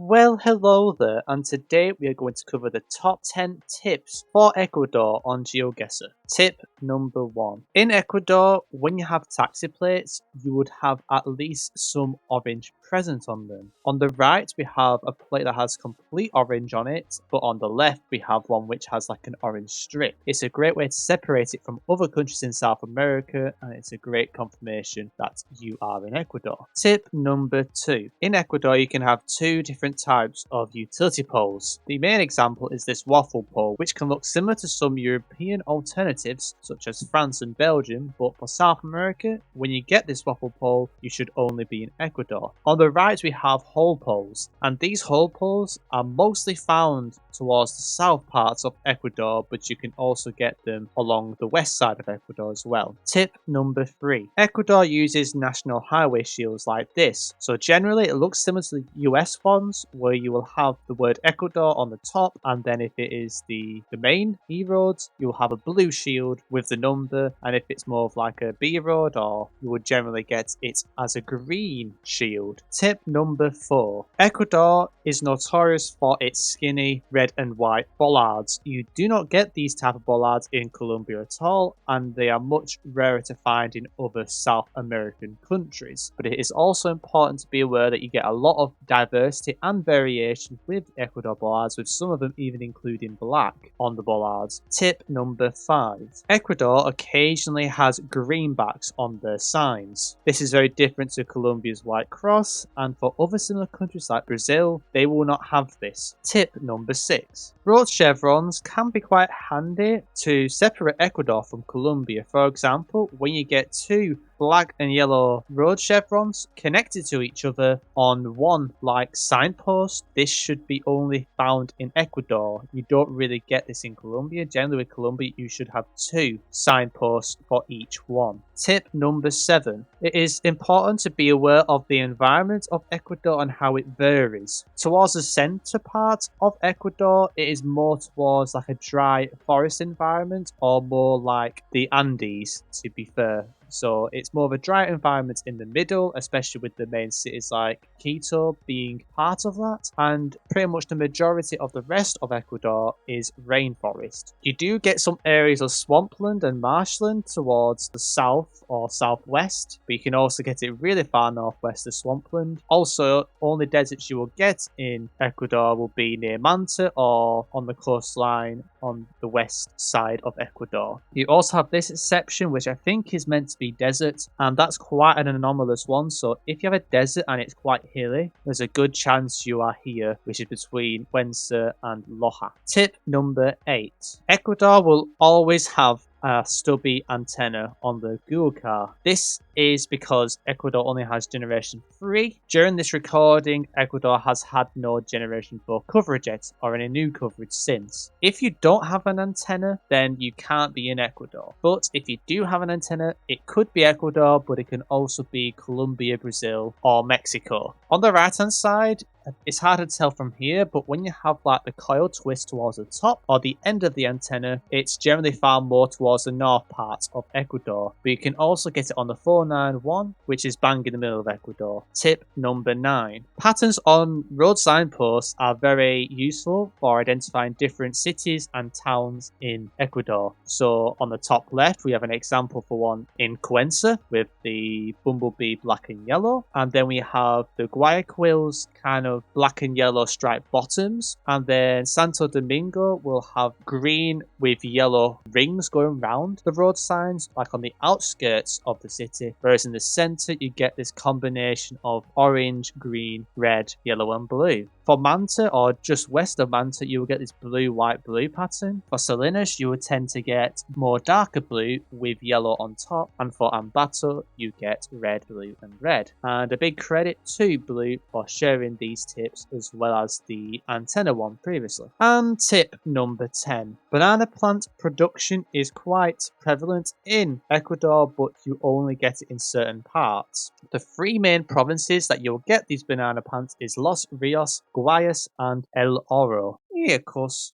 Well, hello there, and today we are going to cover the top 10 tips for Ecuador on GeoGuessr. Tip number 1. In Ecuador, when you have taxi plates, you would have at least some orange present on them. On the right, we have a plate that has complete orange on it, but on the left, we have one which has like an orange strip. It's a great way to separate it from other countries in South America, and it's a great confirmation that you are in Ecuador. Tip number 2. In Ecuador, you can have two different types of utility poles. The main example is this waffle pole, which can look similar to some European alternatives such as France and Belgium, but for South America, when you get this waffle pole, you should only be in Ecuador. On the right, we have hole poles, and these hole poles are mostly found towards the south parts of Ecuador, but you can also get them along the west side of Ecuador as well. Tip number 3. Ecuador uses national highway shields like this, so generally it looks similar to the US ones, where you will have the word Ecuador on the top, and then if it is the main E roads, you'll have a blue shield with the number, and if it's more of like a B road, or you would generally get it as a green shield. Tip number 4. Ecuador is notorious for its skinny red and white bollards. You do not get these type of bollards in Colombia at all, and they are much rarer to find in other South American countries. But it is also important to be aware that you get a lot of diversity and variation with Ecuador bollards, with some of them even including black on the bollards. Tip number 5. Ecuador occasionally has greenbacks on their signs. This is very different to Colombia's white cross, and for other similar countries like Brazil, they will not have this. Tip number 6. Road chevrons can be quite handy to separate Ecuador from Colombia. For example, when you get two black and yellow road chevrons connected to each other on one like signpost, this should be only found in Ecuador. You don't really get this in Colombia. Generally with Colombia, you should have two signposts for each one. Tip number 7. It is important to be aware of the environment of Ecuador and how it varies. Towards the center part of Ecuador, it is more towards like a dry forest environment, or more like the Andes, to be fair. So it's more of a dry environment in the middle, especially with the main cities like Quito being part of that. And pretty much the majority of the rest of Ecuador is rainforest. You do get some areas of swampland and marshland towards the south or southwest, but you can also get it really far northwest of swampland. Also, only deserts you will get in Ecuador will be near Manta or on the coastline on the west side of Ecuador. You also have this exception, which I think is meant to be desert, and that's quite an anomalous one. So if you have a desert and it's quite hilly, there's a good chance you are here, which is between Cuenca and Loja. Tip number 8. Ecuador will always have a stubby antenna on the Google car. This is because Ecuador only has generation 3. During this recording, Ecuador has had no generation 4 coverage yet, or any new coverage since. If you don't have an antenna, then you can't be in Ecuador. But if you do have an antenna, it could be Ecuador, but it can also be Colombia, Brazil, or Mexico. On the right hand side, it's hard to tell from here, but when you have like the coil twist towards the top or the end of the antenna, it's generally found more towards the north part of Ecuador. But you can also get it on the 491, which is bang in the middle of Ecuador. Tip number 9. Patterns on road signposts are very useful for identifying different cities and towns in Ecuador. So on the top left, we have an example for one in Cuenca with the bumblebee black and yellow, and then we have the Guayaquil's kind of black and yellow striped bottoms, and then Santo Domingo will have green with yellow rings going round the road signs, like on the outskirts of the city, whereas in the center you get this combination of orange, green, red, yellow and blue. For Manta, or just west of Manta, you will get this blue, white, blue pattern. For Salinas, you would tend to get more darker blue with yellow on top. And for Ambato, you get red, blue, and red. And a big credit to Blue for sharing these tips, as well as the antenna one previously. And tip number 10. Banana plant production is quite prevalent in Ecuador, but you only get it in certain parts. The 3 main provinces that you'll get these banana plants is Los Rios, Guayas, and El Oro. Yeah, of course,